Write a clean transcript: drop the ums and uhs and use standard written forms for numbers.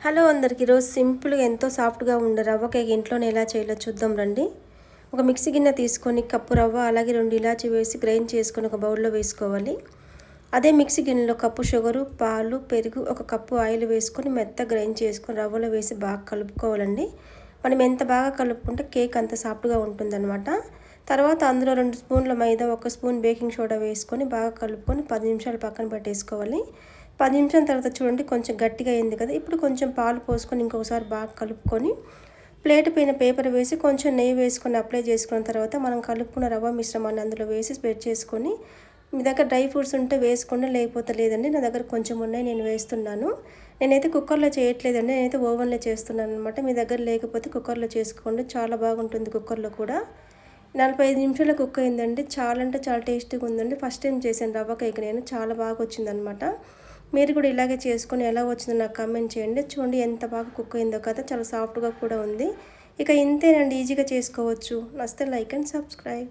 Hello అందరికి ఈరోజు సింపుల్గా ఎంతో సాఫ్ట్గా ఉండే రవ్వ కేక్ ఇంట్లోనే ఎలా చేయాలో చూద్దాం రండి. ఒక మిక్సీ గిన్నె తీసుకొని కప్పు రవ్వ అలాగే 2 ఇలాచి వేసి గ్రైండ్ చేసుకొని ఒక బౌల్లో వేసుకోవాలి. అదే మిక్సీ గిన్నెలో కప్పు షుగరు, పాలు, పెరుగు, ఒక కప్పు ఆయిల్ వేసుకొని మెత్తగా గ్రైండ్ చేసుకొని రవ్వలో వేసి బాగా కలుపుకోవాలండి. మనం ఎంత బాగా కలుపుకుంటే కేక్ అంత సాఫ్ట్గా ఉంటుందన్నమాట. తర్వాత అందులో 2 స్పూన్ల మైదా, 1 స్పూన్ బేకింగ్ సోడా వేసుకొని బాగా కలుపుకొని 10 నిమిషాలు పక్కన పెట్టేసుకోవాలి. 10 నిమిషాల తర్వాత చూడండి కొంచెం గట్టిగా అయింది కదా. ఇప్పుడు కొంచెం పాలు పోసుకొని ఇంకొకసారి బాగా కలుపుకొని ప్లేట్ పైన పేపర్ వేసి కొంచెం నెయ్యి వేసుకొని అప్లై చేసుకున్న తర్వాత మనం కలుపుకున్న రవ్వ మిశ్రమాన్ని అందులో వేసి స్ప్రెడ్ చేసుకొని, మీ దగ్గర డ్రై ఫ్రూట్స్ ఉంటే వేసుకోండి, లేకపోతే లేదండి. నా దగ్గర కొంచెం ఉన్నాయి, నేను వేస్తున్నాను. నేనైతే కుక్కర్లో చేయట్లేదండి, నేనైతే ఓవెన్లో చేస్తున్నాను అనమాట. మీ దగ్గర లేకపోతే కుక్కర్లో చేసుకోండి, చాలా బాగుంటుంది కుక్కర్లో కూడా. 45 నిమిషాలు కుక్ అయిందండి. చాలా అంటే చాలా టేస్టీగా ఉందండి. ఫస్ట్ టైం చేశాను రవ్వ కేక్ నేను, చాలా బాగా వచ్చిందనమాట. మీరు కూడా ఇలాగే చేసుకొని ఎలా వచ్చిందో నాకు కామెంట్ చేయండి. చూడండి ఎంత బాగా కుక్ అయిందో కదా, చాలా సాఫ్ట్గా కూడా ఉంది. ఇక ఇంతేనండి, ఈజీగా చేసుకోవచ్చు. నచ్చితే లైక్ అండ్ సబ్స్క్రైబ్.